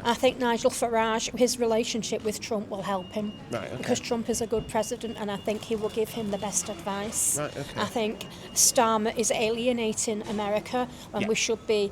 I think Nigel Farage, his relationship with Trump will help him. Right, okay. Because Trump is a good president, and I think he will give him the best advice. Right, okay. I think Starmer is alienating America, and we should be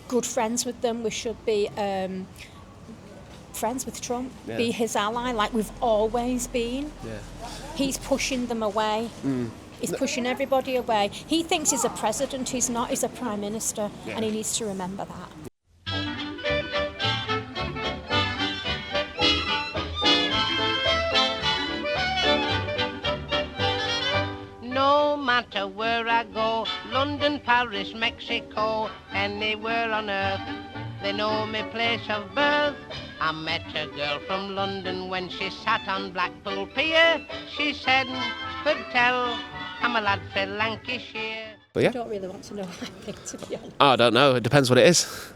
good friends with them. We should be friends with Trump, be his ally like we've always been. He's pushing them away. He's pushing everybody away. He thinks he's a president, he's not, he's a prime minister, and he needs to remember that. No matter where I go, London, Paris, Mexico, anywhere on earth, they know me place of birth. I met a girl from London when she sat on Blackpool Pier. She said, could tell, I'm a lad from Lancashire. But yeah. I don't really want to know, I think, to be honest. I don't know. It depends what it is.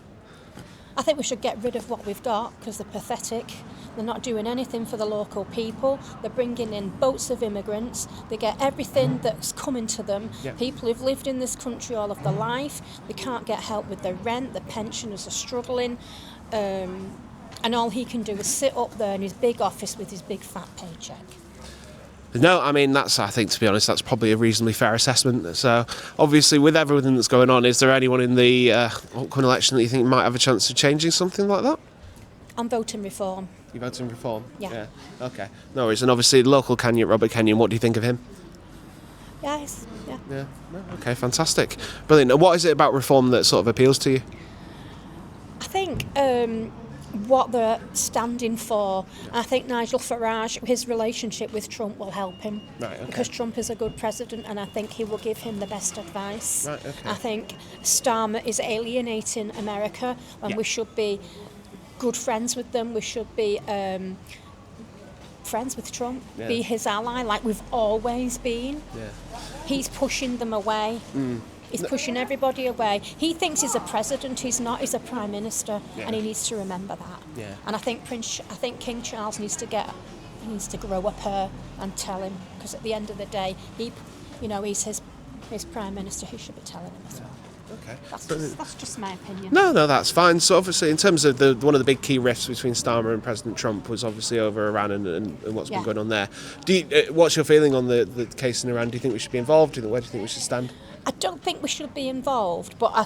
I think we should get rid of what we've got because they're pathetic. They're not doing anything for the local people. They're bringing in boats of immigrants. They get everything that's coming to them. People who've lived in this country all of their life, they can't get help with their rent. The pensioners are struggling. And all he can do is sit up there in his big office with his big fat paycheck. No, I mean, I think, to be honest, that's probably a reasonably fair assessment. So, obviously, with everything that's going on, is there anyone in the upcoming election that you think might have a chance of changing something like that? I'm voting Reform. You're voting Reform? Yeah. Okay. No worries. And obviously, local Kenyan, Robert Kenyon, what do you think of him? Yes, yeah. Yeah. No, okay, fantastic. Brilliant. And what is it about Reform that sort of appeals to you? I think what they're standing for, I think Nigel Farage, his relationship with Trump will help him. Right, okay. Because Trump is a good president, and I think he will give him the best advice. Right, okay. I think Starmer is alienating America, and we should be good friends with them. We should be friends with Trump, be his ally like we've always been. He's pushing them away. He's pushing everybody away. He thinks he's a president, he's not, he's a prime minister, and he needs to remember that. And I think King Charles needs to grow up here and tell him, because at the end of the day, he's his prime minister. He should be telling him as well. Okay. That's just my opinion. No, that's fine. So obviously, in terms of one of the big key rifts between Starmer and President Trump was obviously over Iran and what's been going on there. What's your feeling on the case in Iran? Do you think we should be involved? Where do you think we should stand? I don't think we should be involved, but I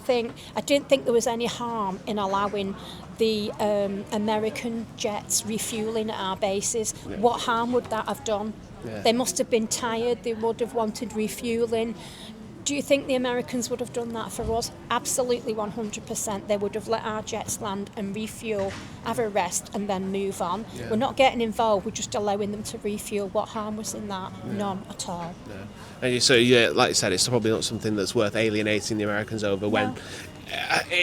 didn't think there was any harm in allowing the American jets refuelling at our bases. What harm would that have done? They must have been tired. They would have wanted refueling. Do you think the Americans would have done that for us? Absolutely 100%. They would have let our jets land and refuel, have a rest, and then move on. We're not getting involved, we're just allowing them to refuel. What harm was in that? None at all. And so, like you said, it's probably not something that's worth alienating the Americans over when,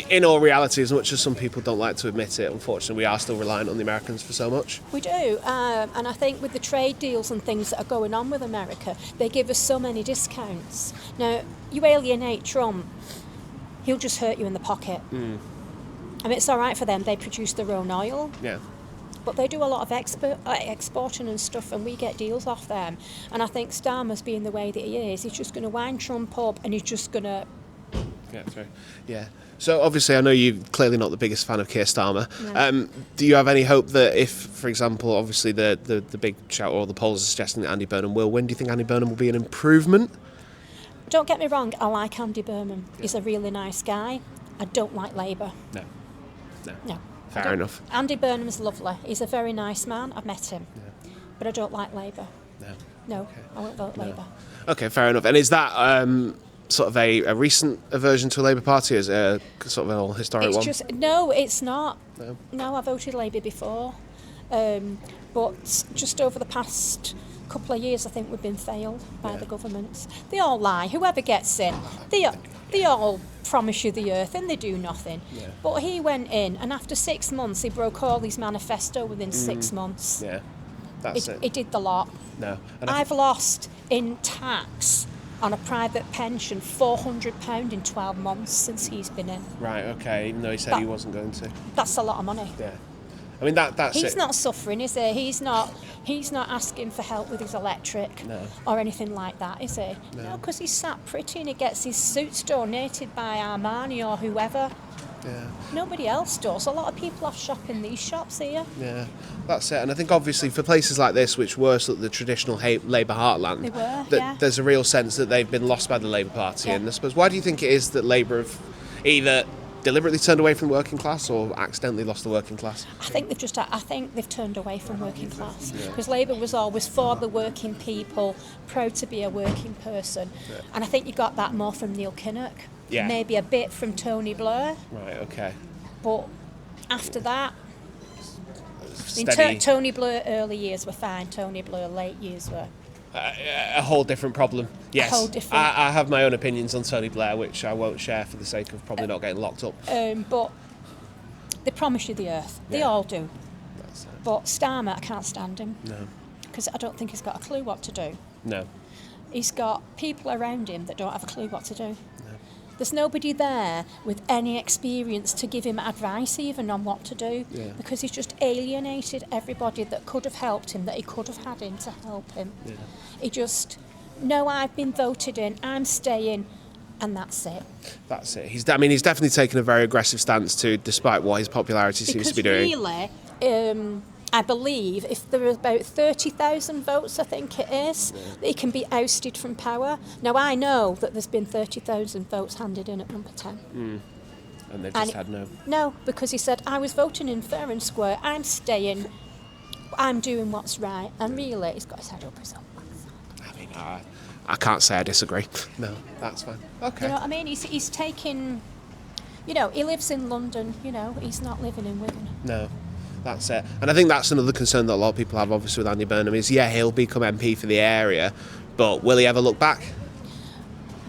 in all reality, as much as some people don't like to admit it, unfortunately, we are still reliant on the Americans for so much. We do, and I think with the trade deals and things that are going on with America, they give us so many discounts. Now, you alienate Trump, he'll just hurt you in the pocket. I mean, it's all right for them, they produce their own oil. But they do a lot of exporting and stuff, and we get deals off them. And I think Starmer's being the way that he is, he's just going to wind Trump up, and he's just going to... So obviously, I know you're clearly not the biggest fan of Keir Starmer. No. Do you have any hope that if, for example, obviously the big shout or the polls are suggesting that Andy Burnham will win, do you think Andy Burnham will be an improvement? Don't get me wrong, I like Andy Burnham. He's a really nice guy. I don't like Labour. No. Fair enough. Andy Burnham's lovely. He's a very nice man. I've met him. But I don't like Labour. No. Okay. I won't vote Labour. Okay, fair enough. And is that sort of a recent aversion to a Labour Party? Is it a sort of an old historic one? No, it's not. No, I voted Labour before. But just over the past couple of years, I think we've been failed by the governments. They all lie. Whoever gets in, they all promise you the earth and they do nothing. But he went in, and after 6 months, he broke all his manifesto within 6 months. That's it. He did the lot. I've lost in tax on a private pension £400 in 12 months since he's been in. Right, okay, even though he said he wasn't going to. That's a lot of money. I mean, that's He's not suffering, is he? He's not asking for help with his electric or anything like that, is he? No, because he's sat pretty and he gets his suits donated by Armani or whoever. Yeah. Nobody else does. A lot of people have shop in these shops here. Yeah, that's it. And I think obviously for places like this, which were sort of the traditional Labour heartland, They were, there's a real sense that they've been lost by the Labour Party. Yeah. And I suppose, why do you think it is that Labour have either deliberately turned away from the working class or accidentally lost the working class? I think they've turned away from working class because Labour was always for the working people, proud to be a working person, and I think you got that more from Neil Kinnock, maybe a bit from Tony Blair. Right. Okay. But after that, Steady. Tony Blair early years were fine. Tony Blair late years were. A whole different problem. Yes, whole different- I have my own opinions on Tony Blair, which I won't share for the sake of probably not getting locked up. But they promise you the earth. They all do. That's it. But Starmer, I can't stand him. No. Because I don't think he's got a clue what to do. No. He's got people around him that don't have a clue what to do. There's nobody there with any experience to give him advice even on what to do, because he's just alienated everybody that could have helped him, that he could have had in to help him. Yeah. He just, no, I've been voted in, I'm staying, and that's it. That's it. He's definitely taken a very aggressive stance too, despite what his popularity seems to be doing. Because really, I believe if there are about 30,000 votes, I think it is, that he can be ousted from power. Now, I know that there's been 30,000 votes handed in at number 10. And they've just had no. No, because he said, I was voting in fair and square, I'm staying, I'm doing what's right. And really, he's got his head up his own backside. I mean, I can't say I disagree. No, that's fine. Okay. You know what I mean? He's taking, he lives in London, he's not living in Wigan. No. That's it. And I think that's another concern that a lot of people have, obviously, with Andy Burnham is, he'll become MP for the area, but will he ever look back?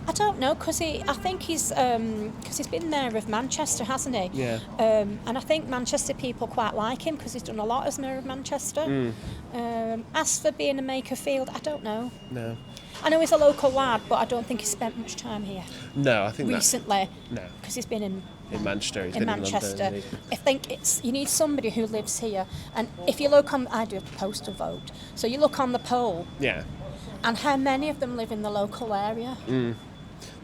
I don't know, because I think he's been Mayor of Manchester, hasn't he? Yeah. And I think Manchester people quite like him because he's done a lot as Mayor of Manchester. As for being a Makerfield, I don't know. No. I know he's a local lad, but I don't think he spent much time here. No, I think recently. No. Because he's been in Manchester. In Manchester. I think you need somebody who lives here. And if you look on, I do a postal vote, so you look on the poll. Yeah. And how many of them live in the local area?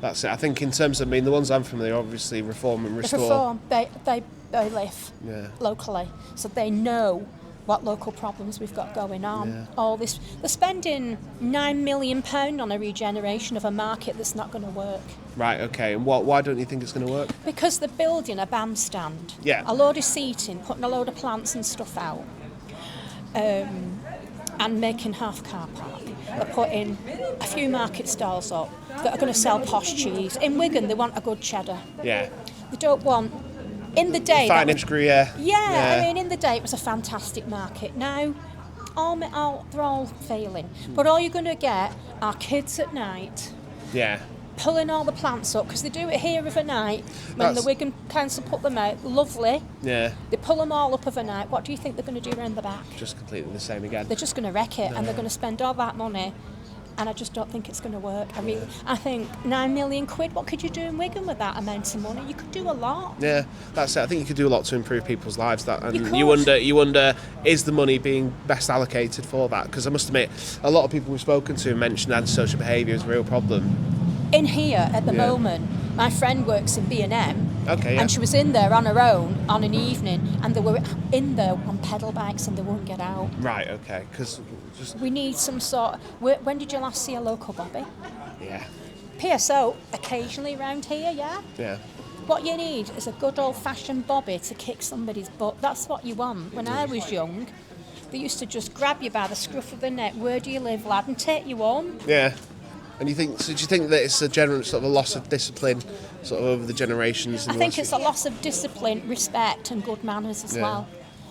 That's it. I think in terms of, the ones I'm familiar, obviously Reform and Restore. Reform, they live locally, so they know what local problems we've got going on. Yeah. All this, they're spending £9 million on a regeneration of a market that's not going to work. Right. Okay. And why don't you think it's going to work? Because they're building a bandstand, a load of seating, putting a load of plants and stuff out, and making half car park. They're putting a few market stalls up that are going to sell posh cheese. In Wigan, they want a good cheddar. Yeah. They don't want. In the day, in the day it was a fantastic market. Now, they're all failing. But all you're going to get are kids at night. Yeah. Pulling all the plants up, because they do it here overnight when the Wigan Council put them out. Lovely. Yeah. They pull them all up overnight. What do you think they're going to do around the back? Just completely the same again. They're just going to wreck it, and they're going to spend all that money. And I just don't think it's going to work. I think £9 million, what could you do in Wigan with that amount of money? You could do a lot. Yeah, that's it. I think you could do a lot to improve people's lives. You wonder, is the money being best allocated for that? Because I must admit, a lot of people we've spoken to mentioned antisocial behaviour is a real problem. In here at the moment, my friend works in B&M. Okay, yeah. And she was in there on her own on an evening, and they were in there on pedal bikes and they wouldn't get out. Right, okay. Because we need some sort. When did you last see a local bobby? Yeah. PSO occasionally around here, yeah. Yeah. What you need is a good old-fashioned bobby to kick somebody's butt. That's what you want. When I was young, they used to just grab you by the scruff of the neck. Where do you live, lad? And take you home. Yeah. And do you think that it's a general sort of a loss of discipline, sort of over the generations? I think it's a loss of discipline, respect, and good manners as well.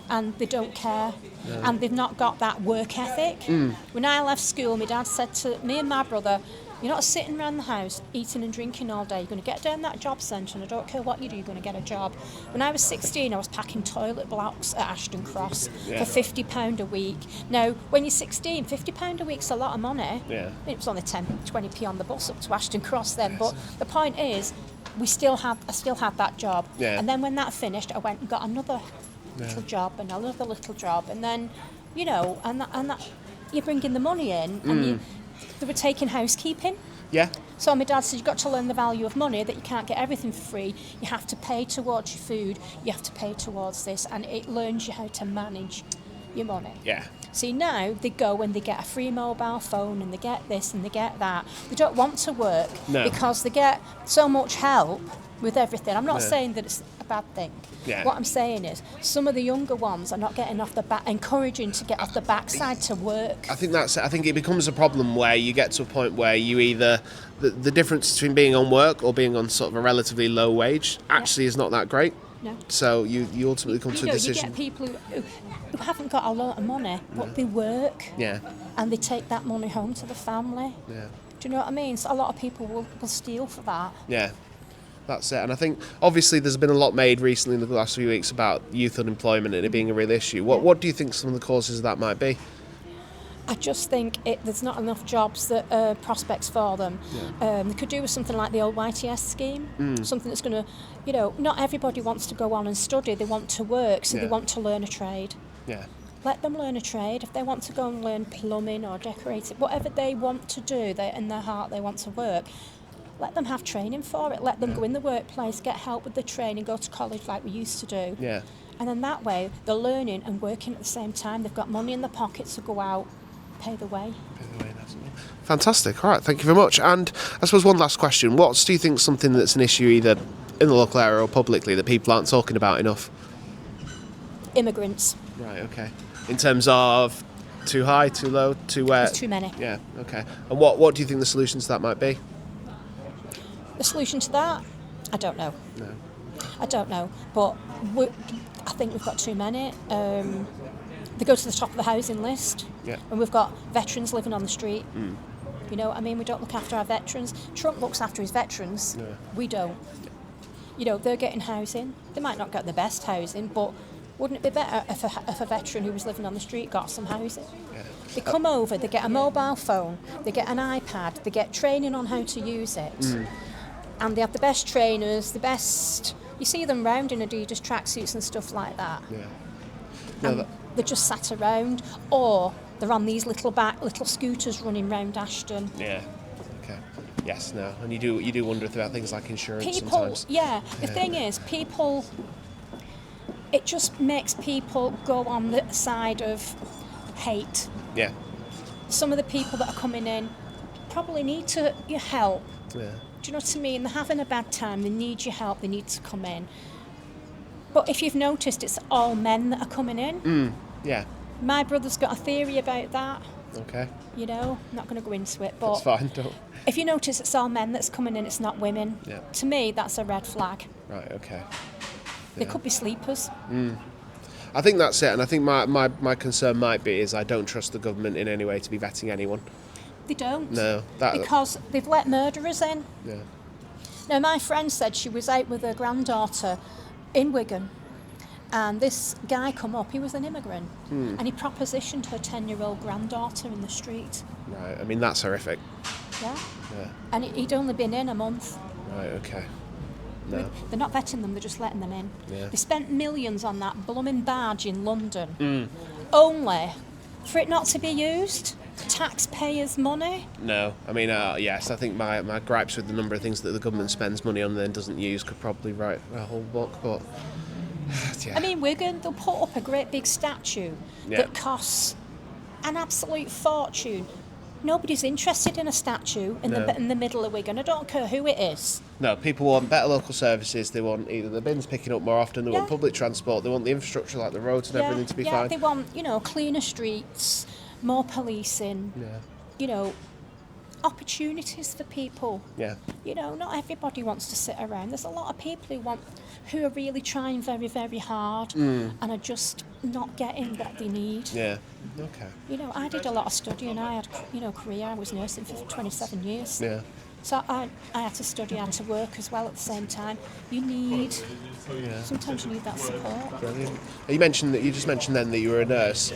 And they don't care, and they've not got that work ethic. When I left school, my dad said to me and my brother, "You're not sitting around the house eating and drinking all day. You're going to get down that job centre, and I don't care what you do, you're going to get a job." When I was 16, I was packing toilet blocks at Ashton Cross for £50 a week. Now, when you're 16, £50 a week's a lot of money. Yeah. It was only 20p on the bus up to Ashton Cross then, but the point is, I still had that job. Yeah. And then when that finished, I went and got another little job and another little job, and then, and that you bring in the money in, and they were taking housekeeping. Yeah. So my dad said, you've got to learn the value of money, that you can't get everything for free. You have to pay towards your food. You have to pay towards this. And it learns you how to manage your money. Yeah. See, now they go and they get a free mobile phone and they get this and they get that. They don't want to work because they get so much help with everything. I'm not saying that it's a bad thing. Yeah. What I'm saying is some of the younger ones are not getting off the back, encouraging to get off the backside to work. I think it becomes a problem where you get to a point where you either the difference between being on work or being on sort of a relatively low wage actually is not that great. No. So you ultimately come to a decision. You get people who haven't got a lot of money, but they work. Yeah. And they take that money home to the family. Yeah. Do you know what I mean? So a lot of people will steal for that. Yeah. That's it. And I think obviously there's been a lot made recently in the last few weeks about youth unemployment and it being a real issue. What do you think some of the causes of that might be? I just think there's not enough jobs that prospects for them. Yeah. They could do with something like the old YTS scheme, something that's going to, not everybody wants to go on and study. They want to work, so they want to learn a trade. Yeah. Let them learn a trade. If they want to go and learn plumbing or decorating, whatever they want to do, in their heart they want to work. Let them have training for it. Let them go in the workplace, get help with the training, go to college like we used to do. Yeah. And then that way, they're learning and working at the same time. They've got money in their pockets to go out, pay the way. Fantastic. All right, thank you very much. And I suppose one last question. What do you think is something that's an issue either in the local area or publicly that people aren't talking about enough? Immigrants. Right, okay. In terms of too high, too low, too where? There's too many. Yeah, okay. And what do you think the solution to that might be? The solution to that? I don't know. No. I don't know. But I think we've got too many. They go to the top of the housing list. Yeah. And we've got veterans living on the street. You know what I mean? We don't look after our veterans. Trump looks after his veterans. Yeah. We don't. They're getting housing. They might not get the best housing, but wouldn't it be better if a veteran who was living on the street got some housing? Yeah. They come over, they get a mobile phone, they get an iPad, they get training on how to use it. And they have the best trainers, the best... You see them round in Adidas tracksuits and stuff like that. Yeah. No, they're just sat around, or they're on these little scooters running round Ashton. Yeah. Okay. Yes. No. And you do wonder about things like insurance sometimes. Yeah. The thing is, people. It just makes people go on the side of hate. Yeah. Some of the people that are coming in probably need your help. Yeah. Do you know what I mean? They're having a bad time. They need your help. They need to come in. But if you've noticed, it's all men that are coming in. Yeah. My brother's got a theory about that. Okay. I'm not going to go into it, but that's fine. Don't. If you notice, it's all men that's coming in. It's not women. Yeah. To me, that's a red flag. Right. Okay. They could be sleepers. I think that's it, and I think my concern might be is I don't trust the government in any way to be vetting anyone. They don't. No. Because they've let murderers in. Yeah. Now, my friend said she was out with her granddaughter in Wigan, and this guy come up, he was an immigrant, and he propositioned her 10-year-old granddaughter in the street. Right, I mean, that's horrific. Yeah. And he'd only been in a month. Right, okay. No. They're not vetting them, they're just letting them in. Yeah. They spent millions on that blooming barge in London, only for it not to be used. Taxpayers' money. No, I mean, yes, I think my gripes with the number of things that the government spends money on and then doesn't use could probably write a whole book, but yeah. I mean, Wigan, they'll put up a great big statue that costs an absolute fortune. Nobody's interested in a statue in the middle of Wigan. I don't care who it is. No, people want better local services. They want either the bins picking up more often, they want public transport, they want the infrastructure like the roads and everything to be fine. They want, cleaner streets, more policing, opportunities for people. Yeah. Not everybody wants to sit around. There's a lot of people who are really trying very, very hard and are just not getting what they need. Yeah. Okay. I did a lot of studying. I had, career. I was nursing for 27 years. Yeah. So I had to study, I had to work as well at the same time. You need Sometimes you need that support. Brilliant. You just mentioned then that you were a nurse.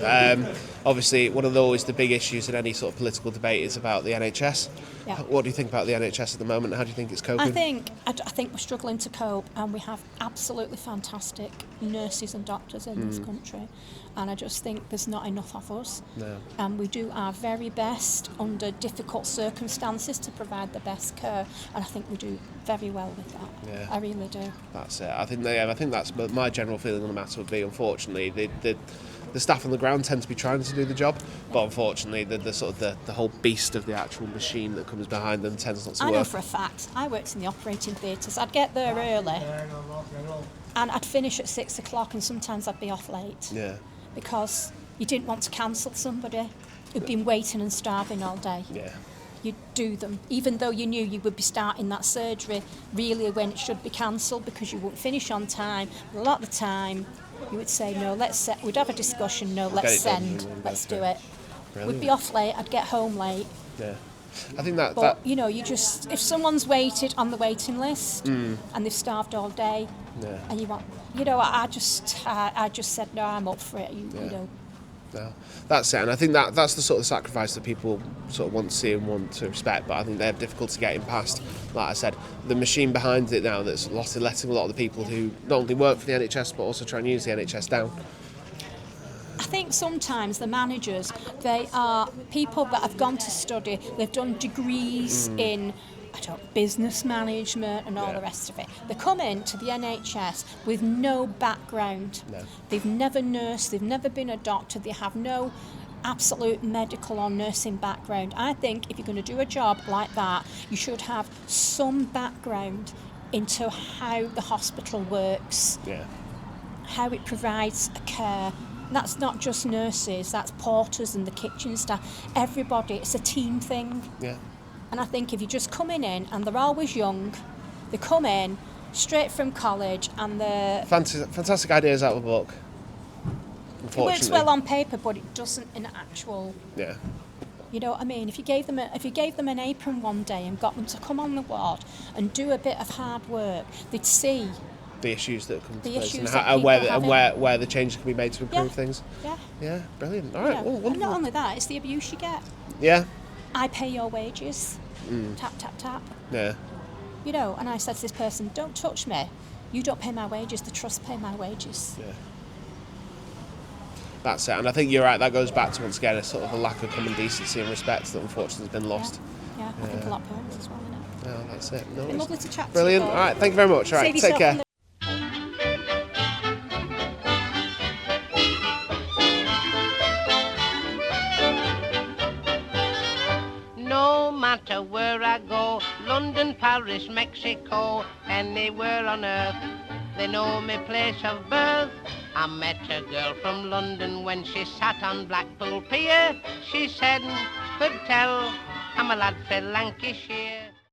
Obviously, one of the big issues in any sort of political debate is about the NHS. Yeah. What do you think about the NHS at the moment? How do you think it's coping? I think we're struggling to cope, and we have absolutely fantastic nurses and doctors in this country, and I just think there's not enough of us. No. And we do our very best under difficult circumstances to provide the best care, and I think we do very well with that. Yeah. I really do. That's it. I think that's my general feeling on the matter would be, unfortunately, the staff on the ground tend to be trying to do the job, but unfortunately the whole beast of the actual machine that comes behind them tends not to I work. know for a fact, I worked in the operating theatres. I'd get there early and I'd finish at 6 o'clock, and sometimes I'd be off late. Yeah. Because you didn't want to cancel somebody who'd been waiting and starving all day. Yeah. You'd do them, even though you knew you would be starting that surgery really when it should be cancelled because you wouldn't finish on time. But a lot of the time, you would say, no, we'd have a discussion, no, let's send, let's do it. Brilliant. We'd be off late, I'd get home late. Yeah. I think that. But, if someone's waited on the waiting list and they've starved all day, Yeah. and you want, I just said, no, I'm up for it, you know. No, that's it, and I think that's the sort of sacrifice that people sort of want to see and want to respect, but I think they have difficulty getting past. Like I said, the machine behind it now that's letting a lot of the people who not only work for the NHS but also try and use the NHS down. I think sometimes the managers, they are people that have gone to study, they've done degrees in business management and all the rest of it. They come into the NHS with no background. No. They've never nursed, they've never been a doctor, they have no absolute medical or nursing background. I think if you're going to do a job like that, you should have some background into how the hospital works, how it provides a care. That's not just nurses, that's porters and the kitchen staff. Everybody, it's a team thing. Yeah. And I think if you're just coming in, and they're always young, they come in straight from college and they're... Fantastic ideas out of the book. It works well on paper, but it doesn't in actual... Yeah. You know what I mean? If you gave them an apron one day and got them to come on the ward and do a bit of hard work, they'd see the issues that come to the place issues and where the changes can be made to improve things. Yeah. Yeah, brilliant. All right, well, And wonderful. not only that, it's the abuse you get. Yeah. I pay your wages. Tap, tap, tap. Yeah. And I said to this person, don't touch me. You don't pay my wages, the trust pay my wages. Yeah. That's it, and I think you're right, that goes back to, once again, a sort of a lack of common decency and respect that unfortunately has been lost. Yeah, I think a lot of parents as well, innit? No, that's it. No Been worries. lovely to chat Brilliant. to you. All right, thank you very much. All right, Save take yourself care. from the- No matter where I go, London, Paris, Mexico, anywhere on earth, they know me place of birth. I met a girl from London when she sat on Blackpool Pier. She said, could tell, I'm a lad frae Lancashire.